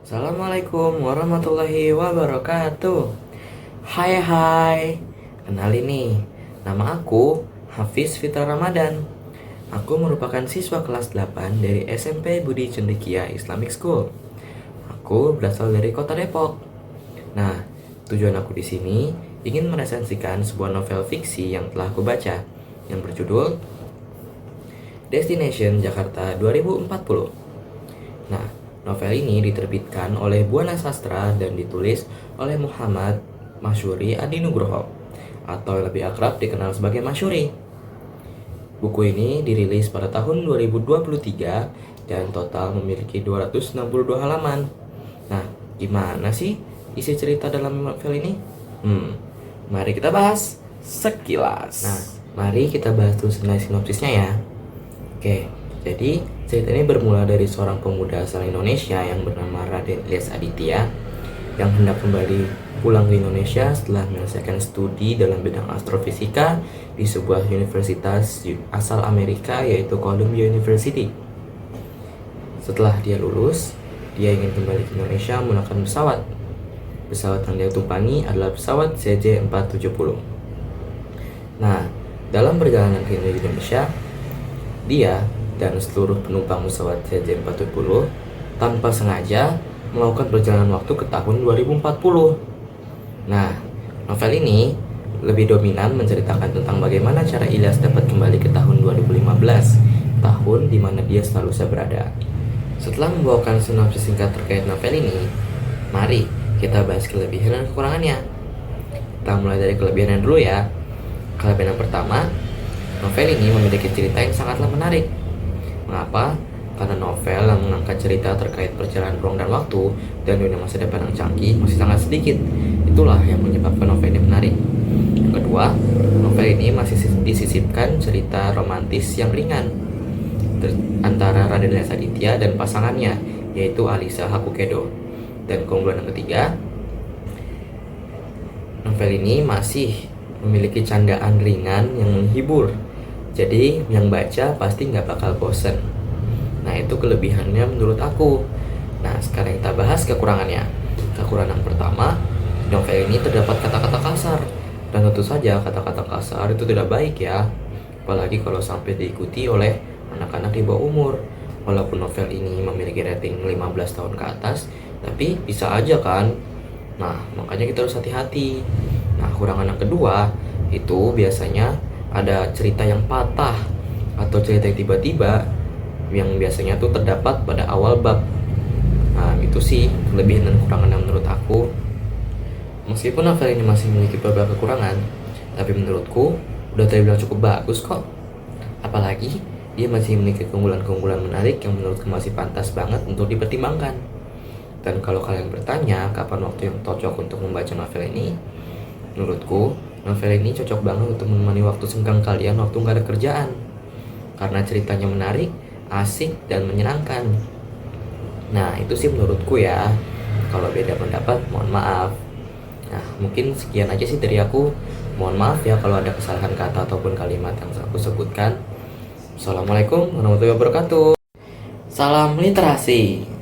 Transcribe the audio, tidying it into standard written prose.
Assalamualaikum warahmatullahi wabarakatuh. Hai, kenalin nih, nama aku Hafiz Fitra Ramadan. Aku merupakan siswa kelas 8 dari SMP Budi Cendekia Islamic School. Aku berasal dari kota Depok. Nah, tujuan aku di sini ingin meresensikan sebuah novel fiksi yang telah aku baca yang berjudul Destination Jakarta 2040. Nah, novel ini diterbitkan oleh Buana Sastra dan ditulis oleh Muhammad Masyuri Adinugroho atau lebih akrab dikenal sebagai Masyuri. Buku ini dirilis pada tahun 2023 dan total memiliki 262 halaman. Nah, gimana sih isi cerita dalam novel ini? Mari kita bahas sekilas. Nah, mari kita bahas dulu sinopsisnya ya. Oke, jadi cerita ini bermula dari seorang pemuda asal Indonesia yang bernama Raden Ilyas Aditya yang hendak kembali pulang ke Indonesia setelah menyelesaikan studi dalam bidang astrofisika di sebuah universitas asal Amerika yaitu Columbia University. Setelah dia lulus, dia ingin kembali ke Indonesia menggunakan pesawat. Pesawat yang dia tumpangi adalah pesawat CJ470. Nah, dalam perjalanan ke Indonesia, dia dan seluruh penumpang pesawat CJ470 tanpa sengaja melakukan perjalanan waktu ke tahun 2040. Nah, novel ini lebih dominan menceritakan tentang bagaimana cara Ilyas dapat kembali ke tahun 2015, tahun di mana dia selalu berada. Setelah membawakan sinopsis singkat terkait novel ini, mari kita bahas kelebihan dan kekurangannya. Kita mulai dari kelebihannya dulu ya. Kelebihan yang pertama, novel ini memiliki cerita yang sangatlah menarik. Mengapa? Karena novel yang mengangkat cerita terkait perjalanan ruang dan waktu dan dunia masa depan yang canggih masih sangat sedikit. Itulah yang menyebabkan novel ini menarik. Yang kedua, novel ini masih disisipkan cerita romantis yang ringan antara Raden Ilyas Aditya dan pasangannya, yaitu Alisa Hakukedo. Dan keunggulan yang ketiga, novel ini masih memiliki candaan ringan yang menghibur. Jadi yang baca pasti nggak bakal bosen. Nah, itu kelebihannya menurut aku. Nah, sekarang kita bahas kekurangannya. Kekurangan yang pertama, novel ini terdapat kata-kata kasar. Dan tentu saja kata-kata kasar itu tidak baik ya. Apalagi kalau sampai diikuti oleh anak-anak di bawah umur. Walaupun novel ini memiliki rating 15 tahun ke atas, tapi bisa aja kan. Nah, makanya kita harus hati-hati. Nah, kekurangan yang kedua itu biasanya ada cerita yang patah atau cerita yang tiba-tiba yang biasanya tuh terdapat pada awal bab. Nah, itu sih kelebihan dan kekurangan yang menurut aku. Meskipun novel ini masih memiliki beberapa kekurangan, tapi menurutku udah terbilang cukup bagus kok. Apalagi dia masih memiliki keunggulan-keunggulan menarik yang menurutku masih pantas banget untuk dipertimbangkan. Dan kalau kalian bertanya kapan waktu yang cocok untuk membaca novel ini, menurutku novel ini cocok banget untuk menemani waktu senggang kalian waktu nggak ada kerjaan. Karena ceritanya menarik, asik, dan menyenangkan. Nah, itu sih menurutku ya. Kalau beda pendapat, mohon maaf. Nah, mungkin sekian aja sih dari aku. Mohon maaf ya kalau ada kesalahan kata ataupun kalimat yang aku sebutkan. Assalamualaikum warahmatullahi wabarakatuh. Salam literasi.